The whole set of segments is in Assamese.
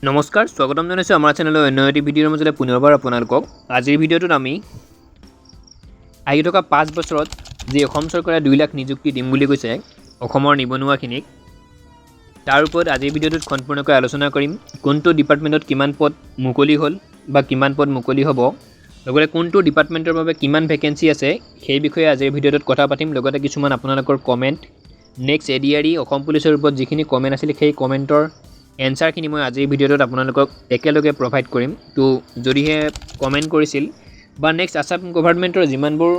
নমস্কাৰ স্বাগতম জনাইছোঁ আমাৰ চেনেলৰ অন্য এটি ভিডিঅ'ৰ মাজলৈ পুনৰবাৰ আপোনালোকক। আজিৰ ভিডিঅ'টোত আমি আহি থকা 5 বছৰত যি অসম চৰকাৰে 2 লাখ নিযুক্তি দিম বুলি কৈছে অসমৰ নিবনুৱাখিনিক, তাৰ ওপৰত আজিৰ ভিডিঅ'টোত সম্পূৰ্ণকৈ আলোচনা কৰিম। কোনটো ডিপাৰ্টমেণ্টত কিমান পদ মুকলি হ'ল বা কিমান পদ মুকলি হ'ব, লগতে কোনটো ডিপাৰ্টমেণ্টৰ বাবে কিমান ভেকেঞ্চি আছে সেই বিষয়ে আজিৰ ভিডিঅ'টোত কথা পাতিম। লগতে কিছুমান আপোনালোকৰ কমেণ্ট, নেক্সট ADRE অসম পুলিচৰ ওপৰত যিখিনি কমেণ্ট আছিল সেই কমেণ্টৰ এনচাৰখিনি মই আজিৰ ভিডিঅ'টোত আপোনালোকক একেলগে প্ৰভাইড কৰিম। তো যদিহে কমেণ্ট কৰিছিল বা নেক্সট আছাম গভৰ্ণমেণ্টৰ যিমানবোৰ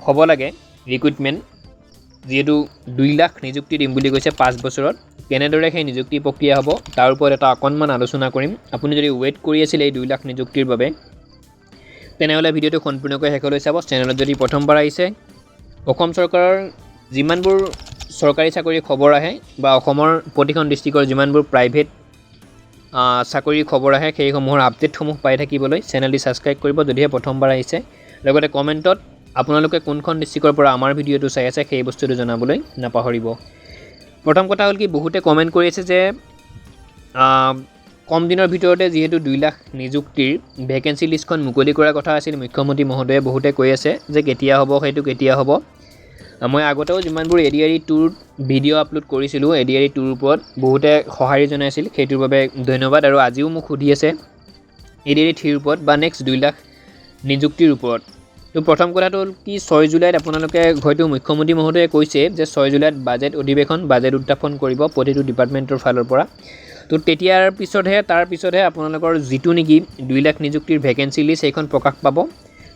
হ'ব লাগে ৰিক্ৰুইটমেণ্ট, যিহেতু 2 লাখ নিযুক্তি দিম বুলি কৈছে 5 বছৰত, কেনেদৰে সেই নিযুক্তি প্ৰক্ৰিয়া হ'ব তাৰ ওপৰত এটা অকণমান আলোচনা কৰিম। আপুনি যদি ৱেইট কৰি আছিল এই 2 লাখ নিযুক্তিৰ বাবে, তেনেহ'লে ভিডিঅ'টো সম্পূৰ্ণকৈ শেষলৈ চাব। চেনেলত যদি প্ৰথমবাৰ আহিছে, অসম চৰকাৰৰ যিমানবোৰ চৰকাৰী চাকৰিৰ খবৰ আহে বা অসমৰ প্ৰতিখন ডিষ্ট্ৰিক্টৰ যিমানবোৰ প্ৰাইভেট চাকৰিৰ খবৰ আহে সেইসমূহৰ আপডেটসমূহ পাই থাকিবলৈ চেনেলটি ছাবস্ক্ৰাইব কৰিব যদিহে প্ৰথমবাৰ আহিছে। লগতে কমেণ্টত আপোনালোকে কোনখন ডিষ্ট্ৰিক্টৰ পৰা আমাৰ ভিডিঅ'টো চাই আছে সেই বস্তুটো জনাবলৈ নাপাহৰিব। প্ৰথম কথা হ'ল কি, বহুতে কমেণ্ট কৰি আছে যে কম দিনৰ ভিতৰতে যিহেতু 2 লাখ নিযুক্তিৰ ভেকেঞ্চি লিষ্টখন মুকলি কৰাৰ কথা আছিল, মুখ্যমন্ত্ৰী মহোদয়ে বহুতে কৈ আছে যে কেতিয়া হ'ব, সেইটো কেতিয়া হ'ব। মই আগতেও যিমানবোৰ ADRE 2ৰ ভিডিঅ' আপলোড কৰিছিলোঁ ADRE 2ৰ ওপৰত, বহুতে সঁহাৰি জনাইছিল, সেইটোৰ বাবে ধন্যবাদ। আৰু আজিও মোক সুধি আছে ADRE 3ৰ ওপৰত বা নেক্সট 2 লাখ নিযুক্তিৰ ওপৰত। তো প্ৰথম কথাটো হ'ল কি, 6 জুলাইত আপোনালোকে হয়তো মুখ্যমন্ত্ৰী মহোদয়ে কৈছে যে 6 জুলাইত বাজেট উত্থাপন কৰিব প্ৰতিটো ডিপাৰ্টমেণ্টৰ ফালৰ পৰা। তো তাৰ পিছতহে আপোনালোকৰ যিটো নেকি 2 লাখ নিযুক্তিৰ ভেকেঞ্চি লিষ্ট সেইখন প্ৰকাশ পাব।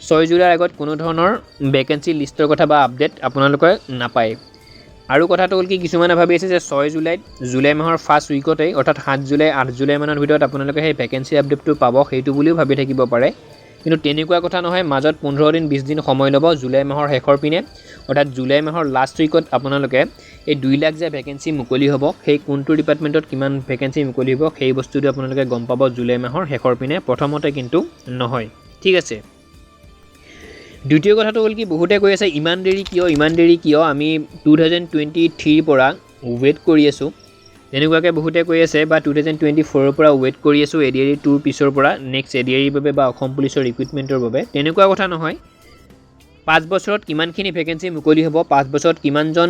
6 জুলাইৰ আগত কোনো ধৰণৰ ভেকেঞ্চি লিষ্টৰ কথা বা আপডেট আপোনালোকে নাপায়। আৰু কথাটো হ'ল কি, কিছুমানে ভাবি আছে যে 6 জুলাইত জুলাই মাহৰ ফাৰ্ষ্ট উইকতেই, অৰ্থাৎ 7 জুলাই 8 জুলাই মানৰ ভিতৰত আপোনালোকে সেই ভেকেঞ্চি আপডেটটো পাব, সেইটো বুলিও ভাবি থাকিব পাৰে। কিন্তু তেনেকুৱা কথা নহয়, মাজত 15 দিন 20 দিন সময় ল'ব। জুলাই মাহৰ শেষৰ পিনে, অৰ্থাৎ জুলাই মাহৰ লাষ্ট উইকত আপোনালোকে এই 2 লাখ যে ভেকেঞ্চি মুকলি হ'ব, সেই কোনটো ডিপাৰ্টমেণ্টত কিমান ভেকেঞ্চি মুকলি হ'ব সেই বস্তুটো আপোনালোকে গম পাব জুলাই মাহৰ শেষৰ পিনে, প্ৰথমতে কিন্তু নহয়। ঠিক আছে। দ্বিতীয় কথাটো হ'ল কি, বহুতে কৈ আছে ইমান দেৰি কিয়, আমি 2023ৰ পৰা ৱেইট কৰি আছোঁ, তেনেকুৱাকৈ বহুতে কৈ আছে, বা 2024ৰ পৰা ৱেইট কৰি আছোঁ ADRE 2ৰ পিছৰ পৰা নেক্সট ADREৰ বাবে বা অসম পুলিচৰ ৰিক্ৰুইটমেণ্টৰ বাবে। তেনেকুৱা কথা নহয়। 5 বছৰত কিমানখিনি ভেকেঞ্চি মুকলি হ'ব, 5 বছৰত কিমানজন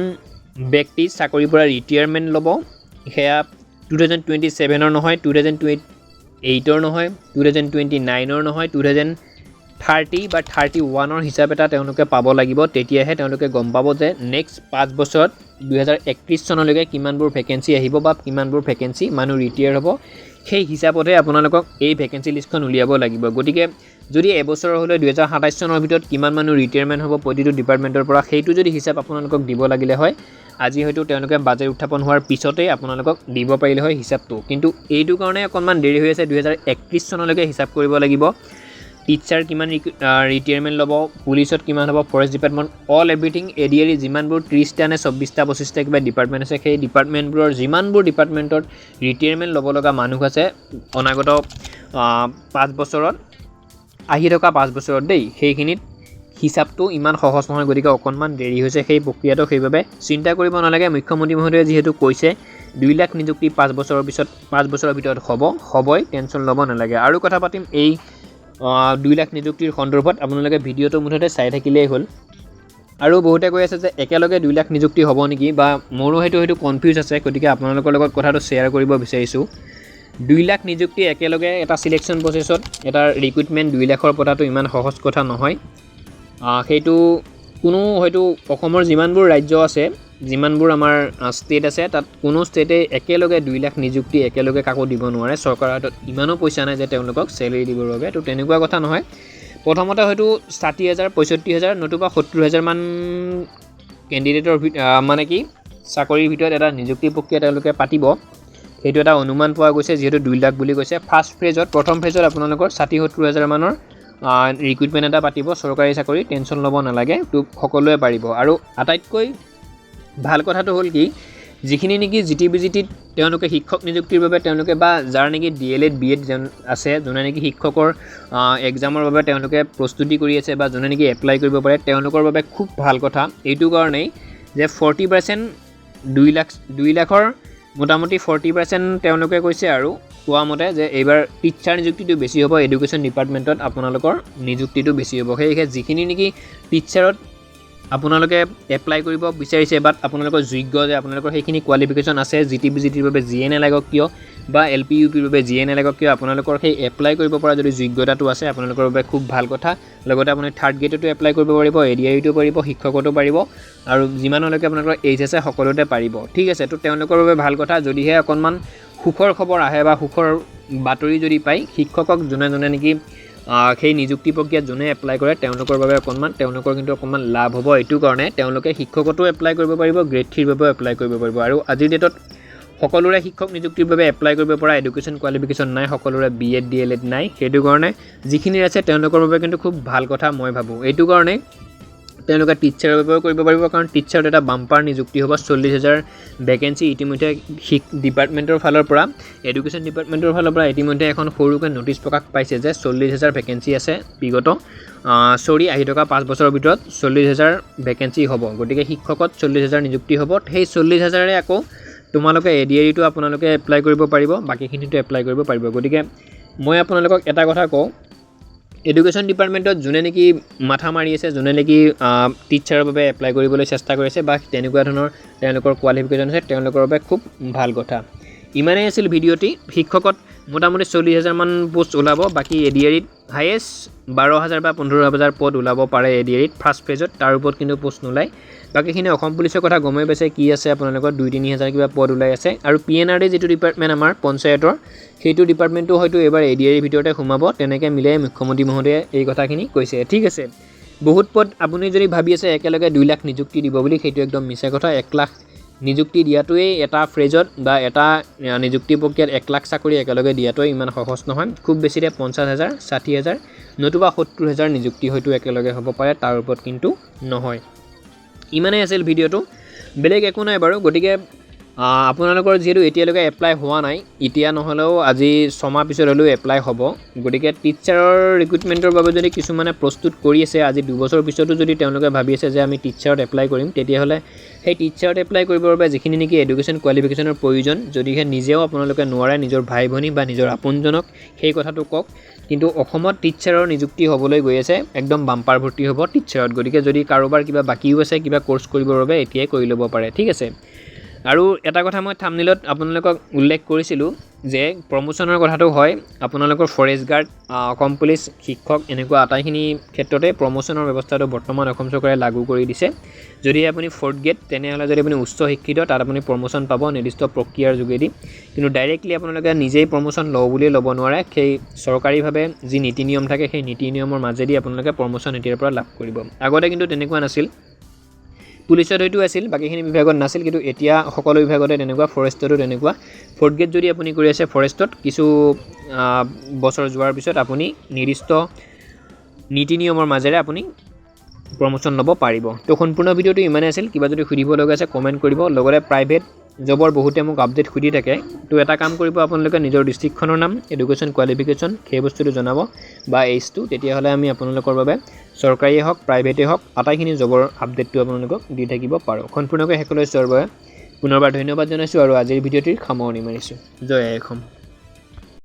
ব্যক্তি চাকৰিৰ পৰা ৰিটায়াৰমেণ্ট ল'ব, সেয়া 2027ৰ নহয়, 2028ৰ নহয়, 2029ৰ নহয়, 2030 বা 31ৰ হিচাপ এটা তেওঁলোকে পাব লাগিব। তেতিয়াহে তেওঁলোকে গম পাব যে নেক্সট 5 বছৰত 2031 চনলৈকে কিমানবোৰ ভেকেঞ্চি আহিব বা কিমানবোৰ ভেকেঞ্চি মানুহ ৰিটায়াৰ হ'ব। সেই হিচাপতহে আপোনালোকক এই ভেকেঞ্চি লিষ্টখন উলিয়াব লাগিব। গতিকে যদি এবছৰ হ'লে 2027 চনৰ ভিতৰত কিমান মানুহ ৰিটায়াৰমেণ্ট হ'ব প্ৰতিটো ডিপাৰ্টমেণ্টৰ পৰা, সেইটো যদি হিচাপ আপোনালোকক দিব লাগিলে হয়, আজি হয়তো তেওঁলোকে বাজেট উত্থাপন হোৱাৰ পিছতেই আপোনালোকক দিব পাৰিলে হয় হিচাপটো। কিন্তু এইটো কাৰণে অকণমান দেৰি হৈ আছে, 2031 চনলৈকে হিচাপ কৰিব লাগিব। টিচাৰ কিমান ৰিটায়াৰমেণ্ট ল'ব, পুলিচত কিমান হ'ব, forest department, all everything ADRE যিমানবোৰ 30টা নে 24টা 25টা কিবা ডিপাৰ্টমেণ্ট আছে, সেই ডিপাৰ্টমেণ্টবোৰৰ যিমানবোৰ ডিপাৰ্টমেণ্টত ৰিটায়াৰমেণ্ট ল'ব লগা মানুহ আছে অনাগত 5 বছৰত, আহি থকা 5 বছৰত দেই, সেইখিনিত হিচাপটো ইমান সহজ নহয়। গতিকে অকণমান দেৰি হৈছে সেই প্ৰক্ৰিয়াটো, সেইবাবে চিন্তা কৰিব নালাগে। মুখ্যমন্ত্ৰী মহোদয়ে যিহেতু কৈছে 2 লাখ নিযুক্তি 5 বছৰৰ ভিতৰত হ'বই, টেনশ্যন ল'ব নালাগে। আৰু কথা পাতিম এই 2 লাখ নিযুক্তিৰ সন্দৰ্ভত, আপোনালোকে ভিডিঅ'টো মুঠতে চাই থাকিলেই হ'ল। আৰু বহুতে কৈ আছে যে একেলগে 2 লাখ নিযুক্তি হ'ব নেকি, বা মোৰো সেইটো কনফিউজ আছে। গতিকে আপোনালোকৰ লগত কথাটো শ্বেয়াৰ কৰিব বিচাৰিছোঁ। 2 লাখ নিযুক্তি একেলগে এটা চিলেকশ্যন প্ৰচেছত, এটা ৰিক্ৰুইটমেণ্ট 2 লাখৰ পতাটো ইমান সহজ কথা নহয়। সেইটো হয়তো অসমৰ যিমানবোৰ ৰাজ্য আছে, যিমানবোৰ আমাৰ ষ্টেট আছে, তাত কোনো ষ্টেটে একেলগে 2 লাখ নিযুক্তি একেলগে কাকো দিব নোৱাৰে। চৰকাৰৰ হাতত ইমানো পইচা নাই যে তেওঁলোকক চেলেৰি দিবৰ বাবে। তো তেনেকুৱা কথা নহয়। প্ৰথমতে হয়তো 60,000 65,000 নতুবা 70,000 মান কেণ্ডিডেটৰ মানে কি চাকৰিৰ ভিতৰত এটা নিযুক্তি প্ৰক্ৰিয়া তেওঁলোকে পাতিব, সেইটো এটা অনুমান পোৱা গৈছে, যিহেতু 2 লাখ বুলি কৈছে। প্ৰথম ফেজত আপোনালোকৰ 60,000-70,000 মানৰ ৰিক্ৰুইটমেণ্ট এটা পাতিব চৰকাৰী চাকৰি, টেনশ্যন ল'ব নালাগে, তো সকলোৱে পাৰিব। আৰু আটাইতকৈ ভাল কথাটো হ'ল কি, যিখিনি নেকি GTBGTত তেওঁলোকে শিক্ষক নিযুক্তিৰ বাবে তেওঁলোকে, বা যাৰ নেকি DLED BEd আছে, যোনে নেকি শিক্ষকৰ এক্সামৰ বাবে তেওঁলোকে প্ৰস্তুতি কৰি আছে বা যোনে নেকি এপ্লাই কৰিব পাৰে, তেওঁলোকৰ বাবে খুব ভাল কথা। এইটো কাৰণেই যে 40% 2 লাখৰ মোটামুটি 40% তেওঁলোকে কৈছে আৰু কোৱা মতে যে এইবাৰ টিচাৰ নিযুক্তিটো বেছি হ'ব, এডুকেশ্যন ডিপাৰ্টমেণ্টত আপোনালোকৰ নিযুক্তিটো বেছি হ'ব। সেয়েহে যিখিনি নেকি টিচাৰত আপোনালোকে এপ্লাই কৰিব বিচাৰিছে বাট আপোনালোকৰ যোগ্য যে আপোনালোকৰ সেইখিনি কোৱালিফিকেশ্যন আছে, জিটিৰ বাবে যিয়ে নালাগক কিয় বা LP UPৰ বাবে যিয়ে নালাগক কিয় আপোনালোকৰ সেই এপ্লাই কৰিব পৰা যদি যোগ্যতাটো আছে আপোনালোকৰ বাবে খুব ভাল কথা। লগতে আপুনি থাৰ্ড গ্ৰেডতো এপ্লাই কৰিব পাৰিব, ADREতো পাৰিব, শিক্ষকতো পাৰিব আৰু যিমানলৈকে আপোনালোকৰ এইজ আছে সকলোতে পাৰিব। ঠিক আছে, তো তেওঁলোকৰ বাবে ভাল কথা। যদিহে অকণমান সুখৰ খবৰ আহে বা সুখৰ বাতৰি যদি পায়, শিক্ষকক যোনে নেকি সেই নিযুক্তি প্ৰক্ৰিয়াত যোনে এপ্লাই কৰে তেওঁলোকৰ বাবে তেওঁলোকৰ কিন্তু অকণমান লাভ হ'ব। এইটো কাৰণে তেওঁলোকে শিক্ষকতো এপ্লাই কৰিব পাৰিব, গ্ৰেড 3ৰ বাবেও এপ্লাই কৰিব পাৰিব। আৰু আজিৰ ডেটত সকলোৰে শিক্ষক নিযুক্তিৰ বাবে এপ্লাই কৰিব পৰা এডুকেশ্যন কোৱালিফিকেশ্যন নাই, সকলোৰে BEd DLEd নাই। সেইটো কাৰণে যিখিনিৰ আছে তেওঁলোকৰ বাবে কিন্তু খুব ভাল কথা মই ভাবোঁ। এইটো কাৰণে তেওঁলোকে টিচাৰৰ বাবেও কৰিব পাৰিব, কাৰণ টিচাৰত এটা বাম্পাৰ নিযুক্তি হ'ব। 40,000 ভেকেঞ্চি ইতিমধ্যে ডিপাৰ্টমেণ্টৰ ফালৰ পৰা, এডুকেশ্যন ডিপাৰ্টমেণ্টৰ ফালৰ পৰা ইতিমধ্যে এখন সৰুকৈ নটিচ প্ৰকাশ পাইছে যে 40,000 ভেকেঞ্চি আছে বিগত আহি থকা 5 বছৰৰ ভিতৰত 40,000 ভেকেঞ্চি হ'ব। গতিকে শিক্ষকত 40,000 নিযুক্তি হ'ব। সেই 40,000ৰে আকৌ তোমালোকে ADREটো আপোনালোকে এপ্লাই কৰিব পাৰিব, বাকীখিনিতো এপ্লাই কৰিব পাৰিব। গতিকে মই আপোনালোকক এটা কথা কওঁ, এডুকেশ্যন ডিপাৰ্টমেণ্টত যোনে নেকি মাথা মাৰি আছে, যোনে নেকি টিচাৰৰ বাবে এপ্লাই কৰিবলৈ চেষ্টা কৰিছে বা তেনেকুৱা ধৰণৰ তেওঁলোকৰ কোৱালিফিকেশ্যন আছে, তেওঁলোকৰ বাবে খুব ভাল কথা। ইমানেই আছিল ভিডিঅ'টি। শিক্ষকত মোটামুটি 40,000 মান পোষ্ট ওলাব, বাকী ADREত হায়েষ্ট 12,000 বা 15,000 পদ ওলাব পাৰে ADREত ফাৰ্ষ্ট ফেজত, তাৰ ওপৰত কিন্তু পোষ্ট নোলায়। বাকীখিনি অসম পুলিচৰ কথা গমেই পাইছে কি আছে আপোনালোকৰ 2-3,000 কিবা পদ ওলাই আছে। আৰু PNRD যিটো ডিপাৰ্টমেণ্ট আমাৰ পঞ্চায়তৰ, সেইটো ডিপাৰ্টমেণ্টটো হয়তো এইবাৰ ADREৰ ভিতৰতে সোমাব, তেনেকৈ মিলাই মুখ্যমন্ত্ৰী মহোদয়ে এই কথাখিনি কৈছে। ঠিক আছে, বহুত পদ আপুনি যদি ভাবি আছে একেলগে 2 লাখ নিযুক্তি দিব বুলি, সেইটো একদম মিছা কথা। 1 লাখ নিযুক্তি দিয়াটোৱেই এটা ফ্ৰেজত বা এটা নিযুক্তি প্ৰক্ৰিয়াত 1 লাখ চাকৰি একেলগে দিয়াটোৱে ইমান সহজ নহয়। খুব বেছিতে 50,000, 60,000 নতুবা 70,000 নিযুক্তি হয়তো একেলগে হ'ব পাৰে, তাৰ ওপৰত কিন্তু নহয়। ইমানেই আছিল ভিডিঅ'টো, বেলেগ একো নাই বাৰু। গতিকে আপোনালোকৰ যিহেতু এতিয়ালৈকে এপ্লাই হোৱা নাই, এতিয়া নহ'লেও আজি 6 মাহ পিছত হ'লেও এপ্লাই হ'ব। গতিকে টিচাৰৰ ৰিক্ৰুটমেণ্টৰ বাবে যদি কিছুমানে প্ৰস্তুত কৰি আছে, আজি 2 বছৰ পিছতো যদি তেওঁলোকে ভাবি আছে যে আমি টিচাৰত এপ্লাই কৰিম, তেতিয়াহ'লে সেই টিচাৰত এপ্লাই কৰিবৰ বাবে যিখিনি নেকি এডুকেশ্যন কোৱালিফিকেশ্যনৰ প্ৰয়োজন, যদিহে নিজেও আপোনালোকে নোৱাৰে, নিজৰ ভাই ভনী বা নিজৰ আপোনজনক সেই কথাটো কওক। কিন্তু অসমত টিচাৰৰ নিযুক্তি হ'বলৈ গৈ আছে, একদম বাম্পাৰ ভৰ্তি হ'ব টিচাৰত। গতিকে যদি কাৰোবাৰ কিবা বাকীও আছে, কিবা কোৰ্চ কৰিবৰ বাবে এতিয়াই কৰি ল'ব পাৰে। ঠিক আছে, আৰু এটা কথা মই থাম্বনেইলত আপোনালোকক উল্লেখ কৰিছিলোঁ যে প্ৰমোশ্যনৰ কথাটো হয়, আপোনালোকৰ ফৰেষ্ট গাৰ্ড, অসম পুলিচ, শিক্ষক এনেকুৱা আটাইখিনি ক্ষেত্ৰতে প্ৰমোশ্যনৰ ব্যৱস্থাটো বৰ্তমান অসম চৰকাৰে লাগু কৰি দিছে। যদি আপুনি 4th গ্ৰেড, তেনেহ'লে যদি আপুনি উচ্চ শিক্ষিত, তাত আপুনি প্ৰমোশ্যন পাব নিৰ্দিষ্ট প্ৰক্ৰিয়াৰ যোগেদি। কিন্তু ডাইৰেক্টলি আপোনালোকে নিজেই প্ৰমোশ্যন লওঁ বুলিয়ে ল'ব নোৱাৰে। সেই চৰকাৰীভাৱে যি নীতি নিয়ম থাকে, সেই নীতি নিয়মৰ মাজেদি আপোনালোকে প্ৰমোশ্যন এতিয়াৰ পৰা লাভ কৰিব। আগতে কিন্তু তেনেকুৱা নাছিল। পুলিচত হয়তো আছিল, বাকীখিনি বিভাগত নাছিল, কিন্তু এতিয়া সকলো বিভাগতে তেনেকুৱা, ফৰেষ্টতো তেনেকুৱা। 4th গ্ৰেড যদি আপুনি কৰি আছে ফৰেষ্টত, কিছু বছৰ যোৱাৰ পিছত আপুনি নিৰ্দিষ্ট নীতি নিয়মৰ মাজেৰে আপুনি প্ৰমোশ্যন ল'ব পাৰিব। তো সম্পূৰ্ণ ভিডিঅ'টো ইমানেই আছিল। কিবা যদি সুধিব লগা আছে কমেণ্ট কৰিব। লগতে প্ৰাইভেট জবৰ বহুতে মোক আপডেট সুধি থাকে, তো এটা কাম কৰিব, আপোনালোকে নিজৰ ডিষ্ট্ৰিক্টখনৰ নাম, এডুকেশ্যন কোৱালিফিকেশ্যন সেই বস্তুটো জনাব বা এইজটো, তেতিয়াহ'লে আমি আপোনালোকৰ বাবে চৰকাৰীয়ে হওক প্ৰাইভেটেই হওক আটাইখিনি জবৰ আপডেটটো আপোনালোকক দি থাকিব পাৰোঁ। সম্পূৰ্ণকৈ শেষলৈ চোৱাৰ বাবে পুনৰবাৰ ধন্যবাদ জনাইছোঁ আৰু আজিৰ ভিডিঅ'টিৰ সামৰণি মাৰিছোঁ। জয় আই অসম।